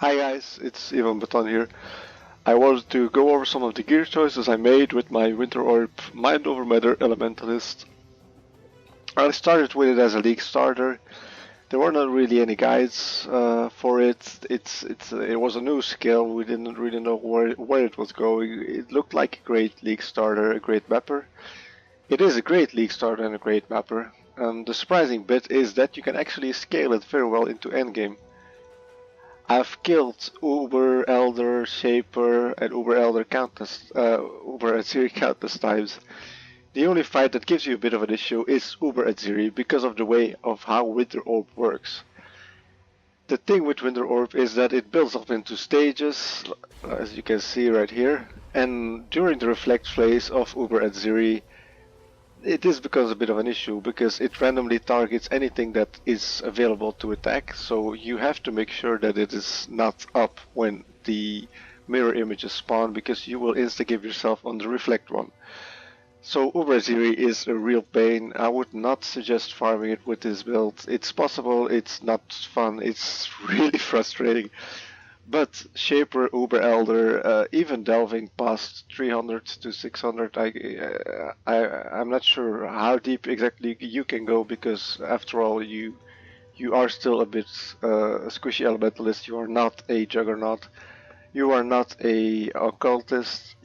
Hi guys, it's Ivonbeton here. I wanted to go over some of the gear choices I made with my Winter Orb Mind Over Matter Elementalist. I started with it as a League starter. There were not really any guides for it. It was a new skill. We didn't really know where it was going. It looked like a great League starter, a great mapper. It is a great League starter and a great mapper. The surprising bit is that you can actually scale it very well into endgame. I've killed Uber Elder, Shaper, and Uber Elder countless, Uber Aziri countless times. The only fight that gives you a bit of an issue is Uber Aziri because of the way of how Winter Orb works. The thing with Winter Orb is that it builds up into stages, as you can see right here, and during the reflect phase of Uber Aziri, this becomes a bit of an issue because it randomly targets anything that is available to attack, so you have to make sure that it is not up when the mirror images spawn because you will insta-give yourself on the reflect one. So Uberziri is a real pain. I would not suggest farming it with this build. It's possible, it's not fun, it's really frustrating. But Shaper, Uber Elder, even delving past 300 to 600, I'm not sure how deep exactly you can go because after all you are still a bit squishy elementalist. You are not a juggernaut. You are not a occultist.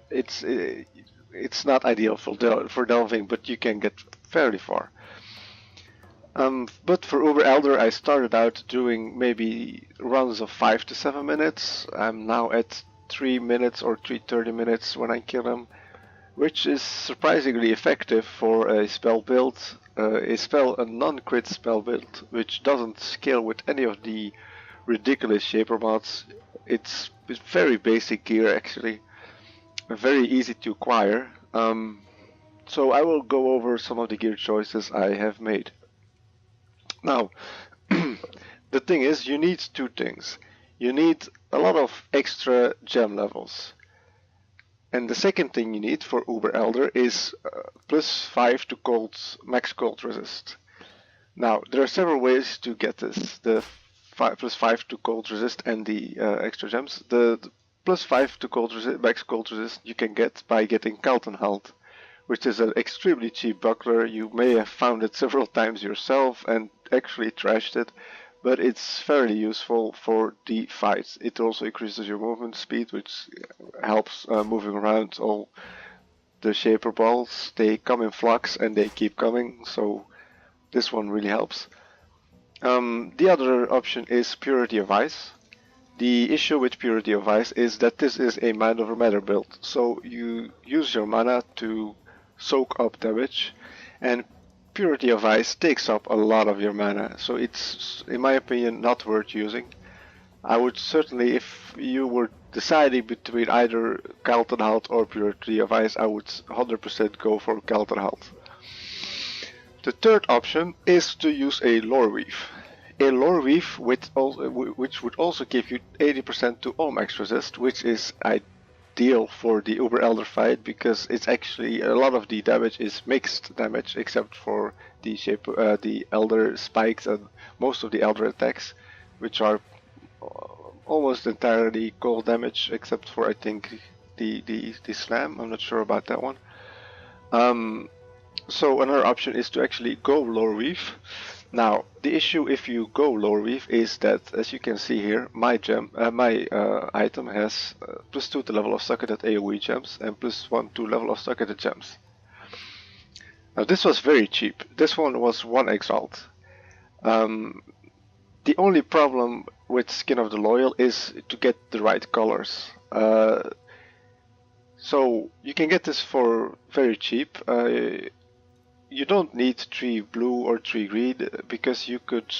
It's not ideal for delving, but you can get fairly far. But for Uber Elder, I started out doing maybe runs of 5 to 7 minutes. I'm now at 3 minutes or 3:30 minutes when I kill him, which is surprisingly effective for a spell build. A non-crit spell build, which doesn't scale with any of the ridiculous Shaper mods. It's very basic gear actually, very easy to acquire. So I will go over some of the gear choices I have made. Now, the thing is, you need two things. You need a lot of extra gem levels. And the second thing you need for Uber Elder is +5 to max cold resist. Now, there are several ways to get this. The +5 to cold resist and the extra gems. The +5 to max cold resist you can get by getting Kaltenhalt, which is an extremely cheap buckler. You may have found it several times yourself and actually trashed it, but it's fairly useful for the fights. It also increases your movement speed, which helps moving around all the Shaper balls. They come in flux and they keep coming, so this one really helps. The other option is Purity of Ice. The issue with Purity of Ice is that this is a Mind Over Matter build, so you use your mana to soak up damage, and Purity of Ice takes up a lot of your mana, so it's, in my opinion, not worth using. I would certainly, if you were deciding between either Kaltenhalt or Purity of Ice, I would 100% go for Kaltenhalt. The third option is to use a Lore Weave. A Lore Weave which would also give you 80% to all max resist, which is ideal for the Uber Elder fight because it's actually a lot of the damage is mixed damage except for the Elder spikes and most of the Elder attacks, which are almost entirely cold damage except for I think the slam. I'm not sure about that one. So another option is to actually go Lore Weave. Now, the issue if you go Lore Weave is that, as you can see here, my item has +2 to level of socket at AoE gems and +1 to level of socket at gems. Now this was very cheap. This one was 1 exalt. The only problem with Skin of the Loyal is to get the right colors. So you can get this for very cheap. You don't need 3 blue or 3 green because you could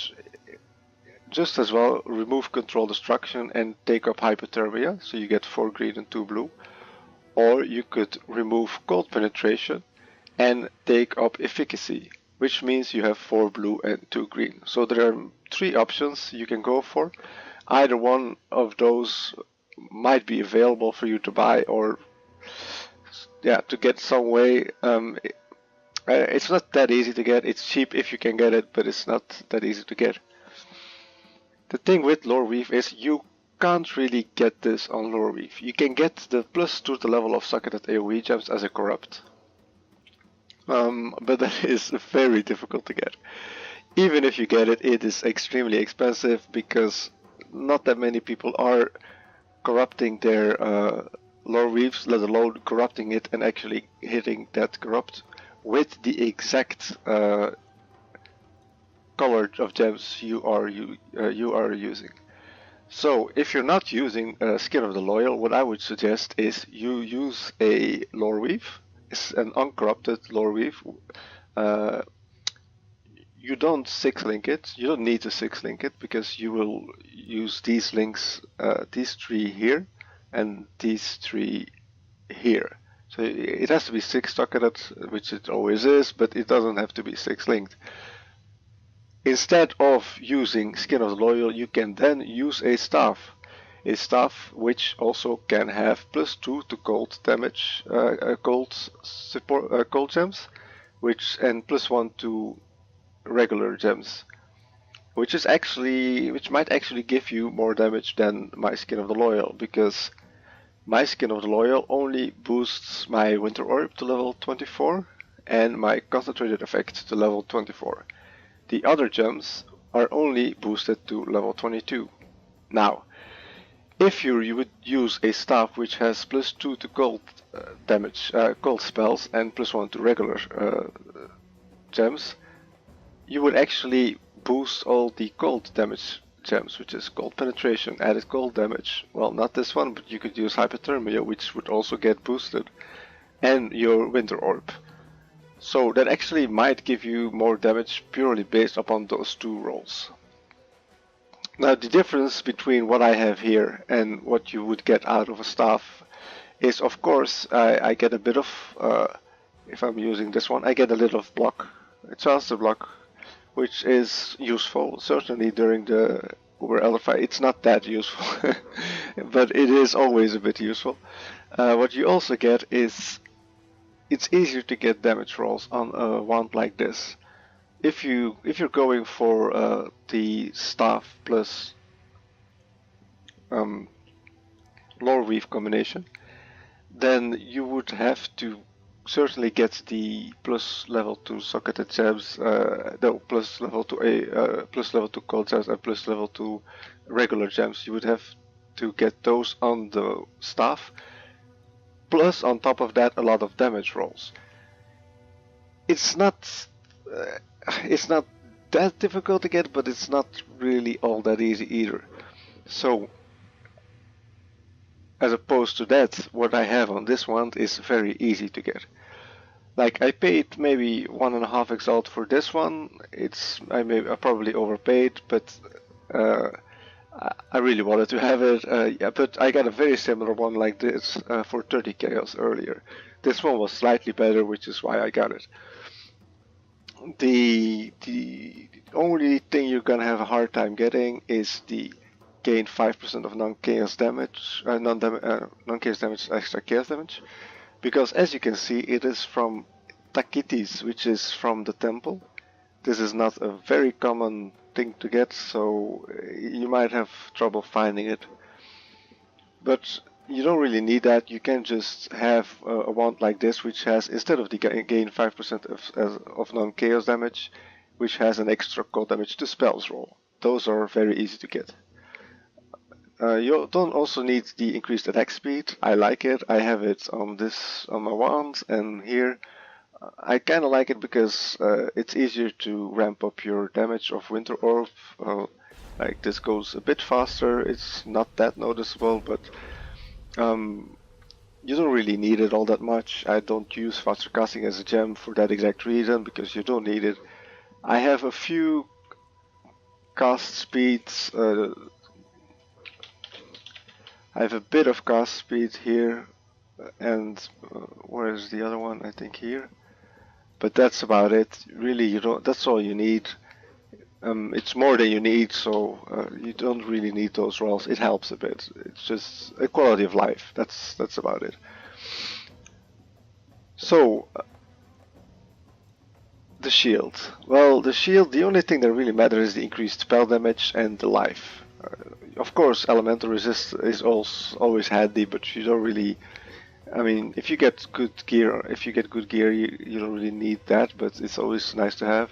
just as well remove control destruction and take up hypothermia, so you get 4 green and 2 blue. Or you could remove cold penetration and take up efficacy, which means you have 4 blue and 2 green. So there are 3 options you can go for. Either one of those might be available for you to buy or to get some way. It's not that easy to get. It's cheap if you can get it, but it's not that easy to get. The thing with Lore Weave is you can't really get this on Loreweave. You can get the +2 to level of socketed AoE gems as a corrupt. But that is very difficult to get. Even if you get it, it is extremely expensive because not that many people are corrupting their Loreweaves, let alone corrupting it and actually hitting that corrupt with the exact color of gems you are using. So if you're not using Skin of the Loyal, what I would suggest is you use a Loreweave. It's an uncorrupted Loreweave. You don't 6-link it. You don't need to 6-link it because you will use these links, these 3 here and these 3 here. So it has to be 6-socketed, which it always is, but it doesn't have to be 6-linked. Instead of using Skin of the Loyal, you can then use a staff which also can have +2 to cold damage, cold support, cold gems, and +1 to regular gems, which might actually give you more damage than my Skin of the Loyal, because my Skin of the Loyal only boosts my Winter Orb to level 24 and my concentrated effect to level 24. The other gems are only boosted to level 22. Now, if you would use a staff which has +2 to cold damage, cold spells, and +1 to regular gems, you would actually boost all the cold damage gems, which is cold penetration, added cold damage. Well, not this one, but you could use hypothermia, which would also get boosted, and your Winter Orb. So that actually might give you more damage purely based upon those 2 rolls. Now the difference between what I have here and what you would get out of a staff is, of course, I get a bit of, if I'm using this one, I get a little block, a chance to block, which is useful, certainly during the Uber Elder fight. It's not that useful, but it is always a bit useful. What you also get is, it's easier to get damage rolls on a wand like this. If you're going for the staff plus Loreweave combination, then you would have to certainly get the plus level 2 socketed gems, plus level 2 cold gems and plus level 2 regular gems. You would have to get those on the staff, plus on top of that a lot of damage rolls. It's not that difficult to get, but it's not really all that easy either. So as opposed to that, what I have on this one is very easy to get. Like, I paid maybe 1.5 exalt for this one. I probably overpaid, but I really wanted to have it. Yeah, but I got a very similar one like this for 30 chaos earlier. This one was slightly better, which is why I got it. The only thing you're gonna have a hard time getting is the gain 5% of non-chaos damage, non-chaos damage, extra chaos damage, because as you can see, it is from Takitis, which is from the temple. This is not a very common thing to get, so you might have trouble finding it. But you don't really need that. You can just have a wand like this, which has, instead of the gain 5% of non-chaos damage, which has an extra cold damage to spells roll. Those are very easy to get. You don't also need the increased attack speed. I like it. I have it on my wand, and here I kind of like it because it's easier to ramp up your damage of Winter Orb. Like, this goes a bit faster. It's not that noticeable, but you don't really need it all that much. I don't use faster casting as a gem for that exact reason, because you don't need it. I have a few cast speeds. I have a bit of cast speed here, and where is the other one? I think here. But that's about it. Really, you don't. That's all you need. It's more than you need, so you don't really need those rolls. It helps a bit. It's just a quality of life. That's about it. So the shield. Well, the shield. The only thing that really matters is the increased spell damage and the life. of course, elemental resist is also always handy, but you don't really. I mean, if you get good gear, you don't really need that, but it's always nice to have.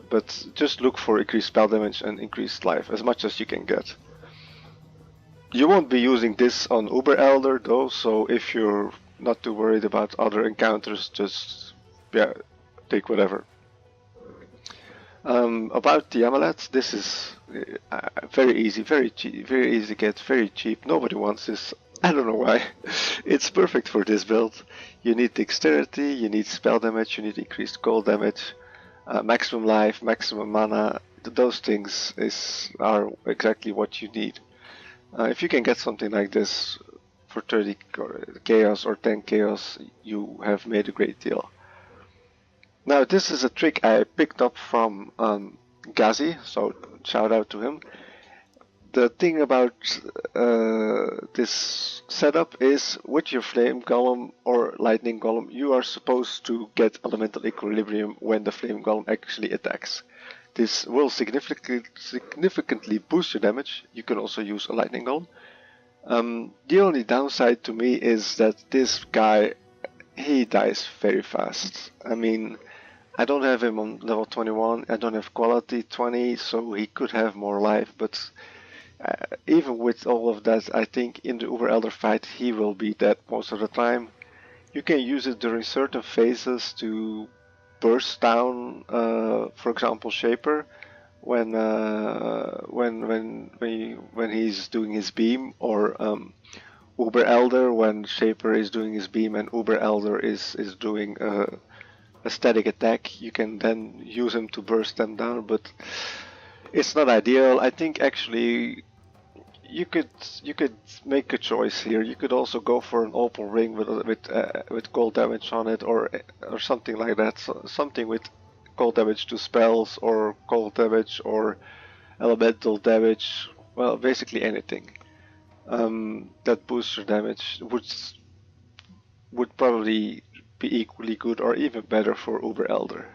But just look for increased spell damage and increased life as much as you can get. You won't be using this on Uber Elder though, so if you're not too worried about other encounters, just yeah, take whatever. About the amulet, this is very easy, very cheap, very easy to get, very cheap. Nobody wants this. I don't know why. It's perfect for this build. You need dexterity, you need spell damage, you need increased cold damage, maximum life, maximum mana. Those things are exactly what you need. If you can get something like this for 30 chaos or 10 chaos, you have made a great deal. Now this is a trick I picked up from Gazi, so shout out to him. The thing about this setup is with your Flame Golem or Lightning Golem, you are supposed to get Elemental Equilibrium when the Flame Golem actually attacks. This will significantly boost your damage. You can also use a Lightning Golem. The only downside to me is that this guy, he dies very fast. I mean, I don't have him on level 21, I don't have quality 20, so he could have more life, but even with all of that, I think in the Uber Elder fight he will be dead most of the time. You can use it during certain phases to burst down, for example, Shaper, when he's doing his beam, or Uber Elder when Shaper is doing his beam and Uber Elder is doing a static attack. You can then use him to burst them down, but it's not ideal. I think actually you could make a choice here. You could also go for an open ring with cold damage on it, or something like that. So, something with cold damage to spells, or cold damage, or elemental damage. Well, basically anything that boosts your damage would probably be equally good or even better for Uber Elder.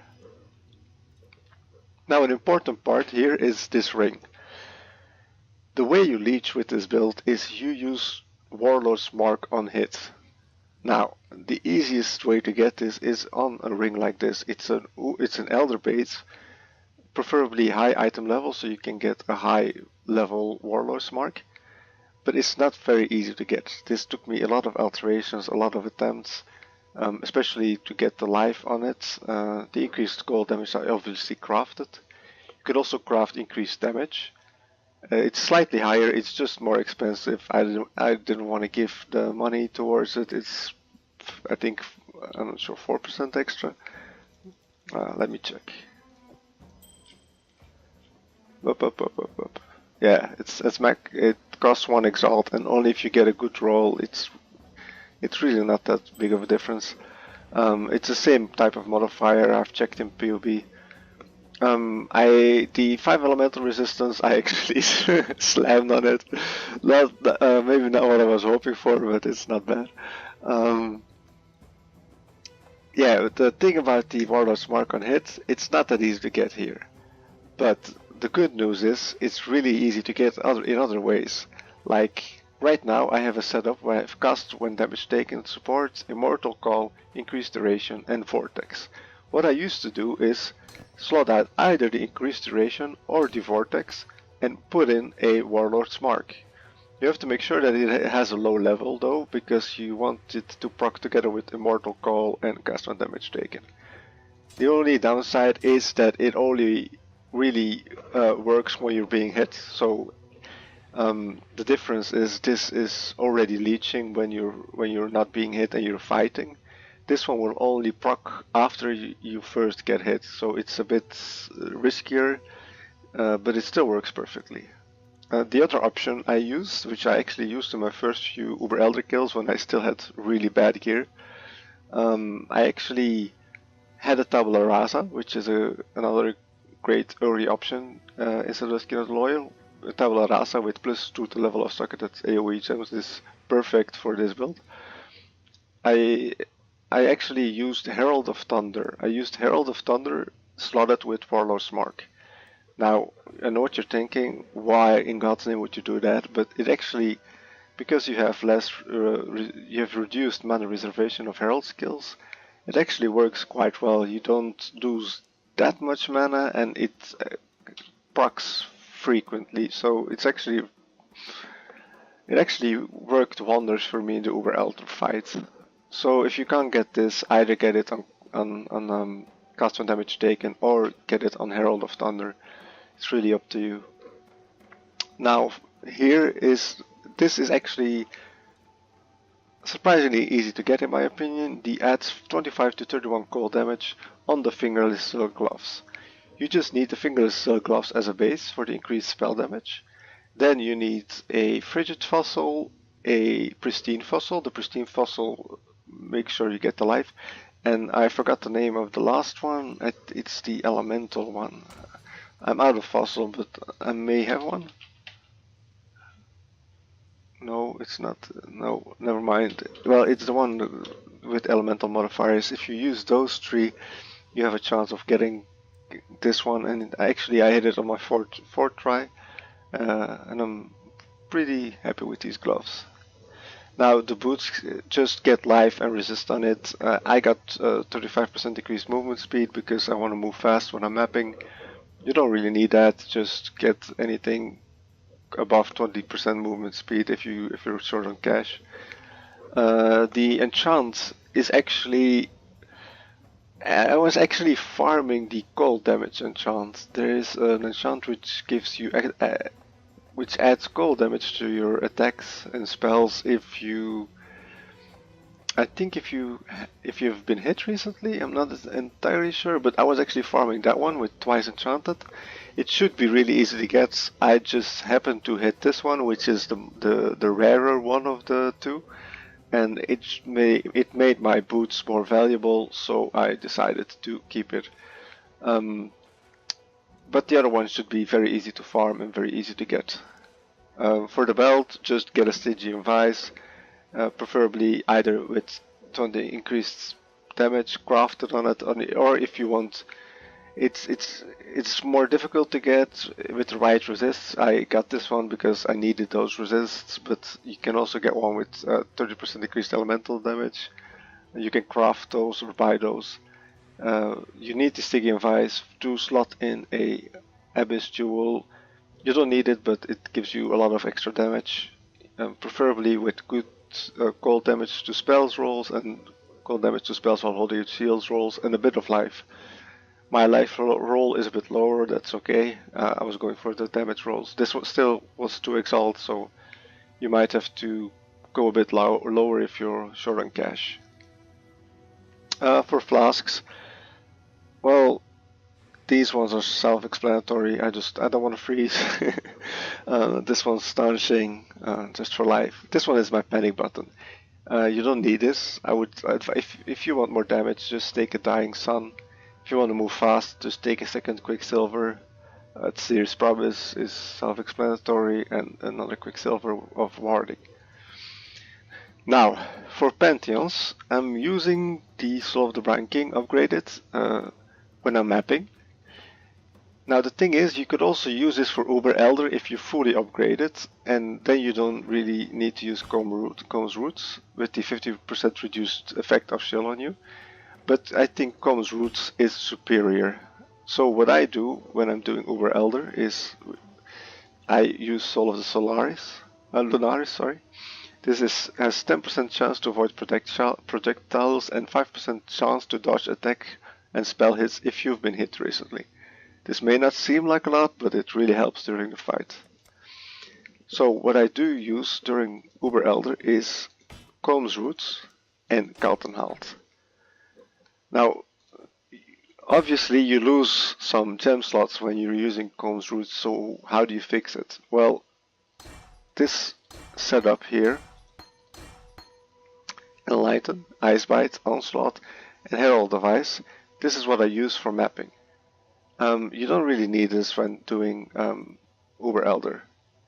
Now an important part here is this ring. The way you leech with this build is you use Warlord's Mark on hit. Now the easiest way to get this is on a ring like this. It's an Elder base, preferably high item level, so you can get a high level Warlord's Mark. But it's not very easy to get. This took me a lot of alterations, a lot of attempts. Especially to get the life on it. The increased gold damage I obviously crafted. You could also craft increased damage. It's slightly higher, it's just more expensive. I didn't want to give the money towards it. It's, I think, I'm not sure, 4% extra. Let me check. Up. Yeah, it costs 1 exalt, and only if you get a good roll, it's really not that big of a difference. It's the same type of modifier. I've checked in POB. The 5 elemental resistance, I actually slammed on it. Maybe not what I was hoping for, but it's not bad. Yeah, the thing about the Warlord's Mark on hit, it's not that easy to get here. But the good news is, it's really easy to get in other ways. Like, right now I have a setup where I have cast when damage taken, support, immortal call, increased duration, and vortex. What I used to do is slot out either the increased duration or the vortex and put in a Warlord's Mark. You have to make sure that it has a low level though, because you want it to proc together with immortal call and cast when damage taken. The only downside is that it only really works when you're being hit. So the difference is this is already leeching when you're not being hit and you're fighting. This one will only proc after you first get hit, so it's a bit riskier, but it still works perfectly. The other option I used, which I actually used in my first few Uber Elder kills when I still had really bad gear, I actually had a Tabula Rasa, which is another great early option instead of Skin of the Loyal. A Tabula Rasa with +2 to level of socketed AoE gems is perfect for this build. I actually used Herald of Thunder. I used Herald of Thunder slotted with Warlord's Mark. Now, I know what you're thinking, why in God's name would you do that? But it actually, because you have you have reduced mana reservation of Herald skills, it actually works quite well. You don't lose that much mana, and it procs frequently, so it actually worked wonders for me in the Uber Elder fight. So if you can't get this, either get it on cast 1 damage taken or get it on Herald of Thunder. It's really up to you. Now this is actually surprisingly easy to get in my opinion. The adds 25 to 31 cold damage on the fingerless silk gloves. You just need the fingerless silk gloves as a base for the increased spell damage. Then you need a frigid fossil, a pristine fossil. The pristine fossil, make sure you get the life. And I forgot the name of the last one. It's the elemental one. I'm out of fossil, but I may have one. No, it's not. No, never mind. Well, it's the one with elemental modifiers. If you use those 3, you have a chance of getting this one. And actually, I hit it on my fourth try, and I'm pretty happy with these gloves. Now the boots just get life and resist on it. I got 35% decreased movement speed because I want to move fast when I'm mapping. You don't really need that. Just get anything above 20% movement speed if you're short on cash. The enchant is actually, I was actually farming the cold damage enchant. There is an enchant which gives you which adds cold damage to your attacks and spells if you, I think if you've been hit recently. I'm not entirely sure, but I was actually farming that one with twice enchanted. It should be really easy to get. I just happened to hit this one, which is the rarer one of the 2, and it made my boots more valuable, so I decided to keep it. But the other one should be very easy to farm and very easy to get. For the belt, just get a Stygian Vice. Preferably either with 20 increased damage crafted on it, or if you want, it's more difficult to get with the right resists. I got this one because I needed those resists, but you can also get one with 30% increased elemental damage. You can craft those or buy those. You need the Stygian Vice to slot in a Abyss Jewel. You don't need it, but it gives you a lot of extra damage, preferably with good cold damage to spells rolls and cold damage to spells while holding your shields rolls, and a bit of life. My life roll is a bit lower, that's okay. I was going for the damage rolls. This one still was 2 exalt, so you might have to go a bit lower if you're short on cash. For flasks, well, these ones are self-explanatory. I don't want to freeze. This one's astonishing, just for life. This one is my panic button. You don't need this. If you want more damage, just take a Dying Sun. If you want to move fast, just take a second Quicksilver. Seer's Promise is self-explanatory, and another Quicksilver of Warding. Now, for Pantheons, I'm using the Soul of the Brine King upgraded when I'm mapping. Now the thing is, you could also use this for Uber Elder if you fully upgrade it, and then you don't really need to use Comb's Roots with the 50% reduced effect of Shield on you. But I think Comb's Roots is superior. So what I do when I'm doing Uber Elder is I use Soul of the Lunaris, sorry. This has 10% chance to avoid projectiles and 5% chance to dodge attack and spell hits if you've been hit recently. This may not seem like a lot, but it really helps during the fight. So what I do use during Uber Elder is Comb's Roots and Kaltenhalt. Now, obviously you lose some gem slots when you're using Comb's Roots, so how do you fix it? Well, this setup here, Enlighten, Icebite, Onslaught, and Herald of Ice, this is what I use for mapping. You don't really need this when doing Uber Elder.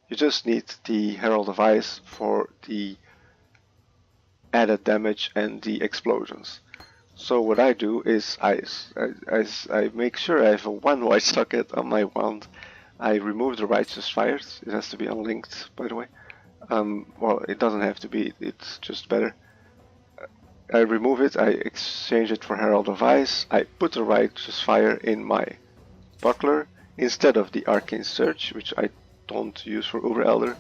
You just need the Herald of Ice for the added damage and the explosions. So what I do is I make sure I have one white socket on my wand. I remove the righteous fires. It has to be unlinked, by the way. Well, it doesn't have to be. It's just better. I remove it. I exchange it for Herald of Ice. I put the righteous fire in my buckler instead of the Arcane Surge, which I don't use for Uber Elder.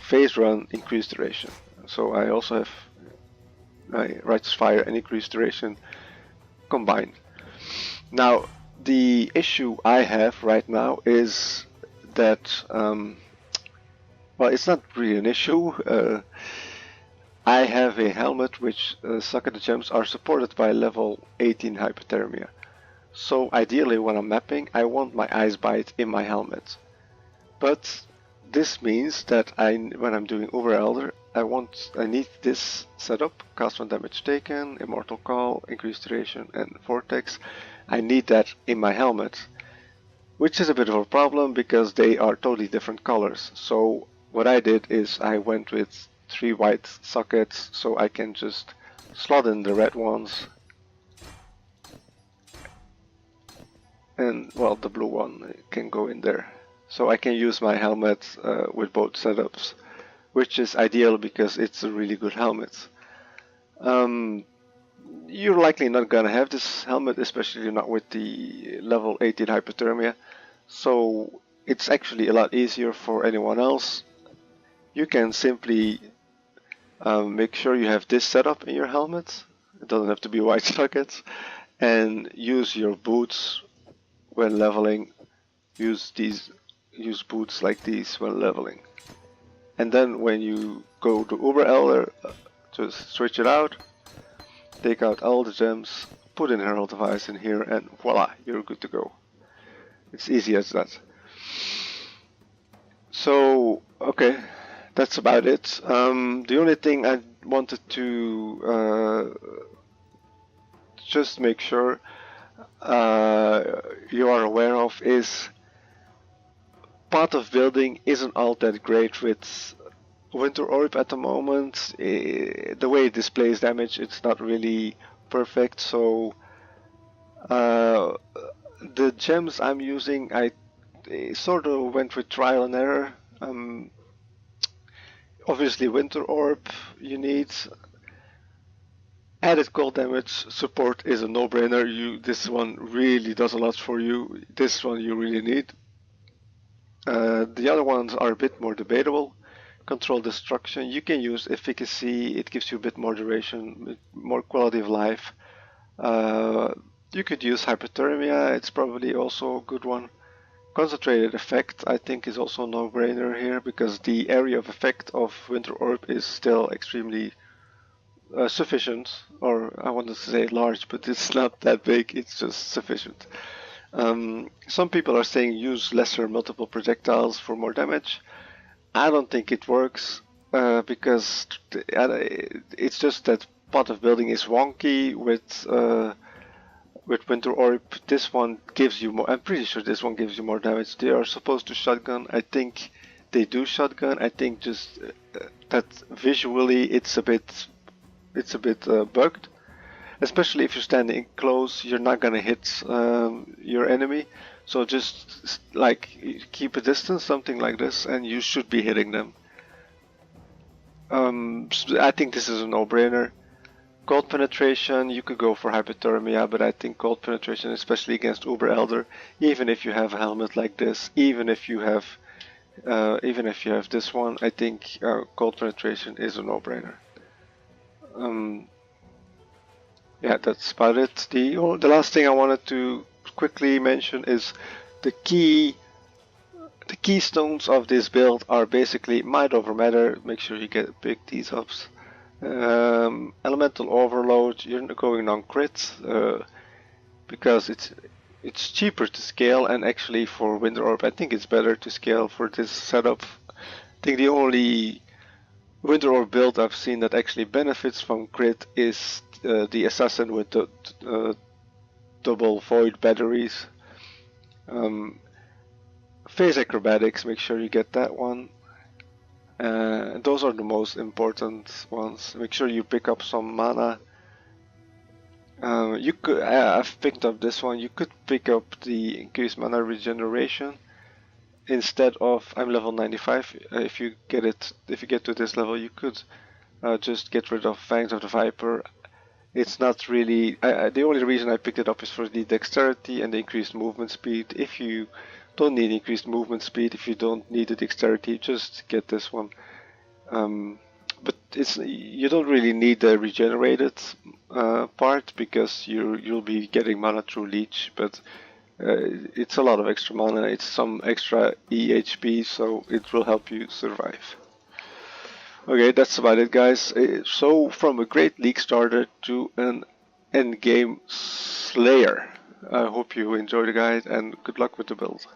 Phase run, increased duration. So I also have my Righteous Fire and increased duration combined. Now, the issue I have right now is that, well, it's not really an issue. I have a helmet which Sucker Gems are supported by level 18 hypothermia. So ideally when I'm mapping, I want my Ice Bite in my helmet. But this means that when I'm doing Uber Elder, I need this setup: cast 1 damage taken, Immortal Call, increased duration, and Vortex. I need that in my helmet, which is a bit of a problem because they are totally different colors. So what I did is I went with 3 white sockets, so I can just slot in the red ones, and well, the blue one can go in there. So I can use my helmet with both setups, which is ideal because it's a really good helmet. You're likely not gonna have this helmet, especially not with the level 18 hypothermia, so it's actually a lot easier for anyone else. You can simply make sure you have this setup in your helmet. It doesn't have to be white sockets, and use your boots when leveling. Use boots like these when leveling. And then when you go to Uber Elder, just switch it out, take out all the gems, put in Herald of Ice in here, and voila, you're good to go. It's easy as that. So, okay, that's about it. The only thing I wanted to just make sure you are aware of is Path of Building isn't all that great with Winter Orb at the moment. The way it displays damage, it's not really perfect. So the gems I'm using, I sort of went with trial and error. Obviously, Winter Orb you need. Added cold damage support is a no-brainer. This one really does a lot for you. This one you really need. The other ones are a bit more debatable. Control destruction, you can use efficacy, it gives you a bit more duration, more quality of life. You could use hypothermia, it's probably also a good one. Concentrated effect, I think, is also a no-brainer here, because the area of effect of Winter Orb is still extremely sufficient, or I wanted to say large, but it's not that big, it's just sufficient. Some people are saying use lesser multiple projectiles for more damage. I don't think it works because it's just that Path of Building is wonky with Winter Orb. This one gives you more. I'm pretty sure this one gives you more damage. They are supposed to shotgun. I think they do shotgun. I think just that visually it's a bit bugged. Especially if you're standing close, you're not gonna hit your enemy. So just like keep a distance, something like this, and you should be hitting them. I think this is a no-brainer. Cold penetration, you could go for hypothermia, but I think cold penetration, especially against Uber Elder, even if you have a helmet like this, even if you have this one, I think cold penetration is a no-brainer. Yeah, that's about it. The last thing I wanted to quickly mention is the keystones of this build are basically Might over Matter. Make sure you pick these up. Elemental Overload. You're going non-crit because it's cheaper to scale, and actually for Winter Orb I think it's better to scale for this setup. I think the only Winter Orb build I've seen that actually benefits from crit is the Assassin with the double void batteries. Phase Acrobatics, make sure you get that one. Those are the most important ones. Make sure you pick up some mana. You could. I've picked up this one. You could pick up the increased mana regeneration instead of. I'm level 95. If you get it, if you get to this level, you could just get rid of Fangs of the Viper. It's not really. The only reason I picked it up is for the dexterity and the increased movement speed. If you don't need increased movement speed, if you don't need the dexterity, just get this one. But you don't really need the regenerated part because you'll be getting mana through leech. But it's a lot of extra mana. It's some extra EHP, so it will help you survive. Okay, that's about it, guys. So from a great league starter to an endgame slayer. I hope you enjoy the guide and good luck with the build.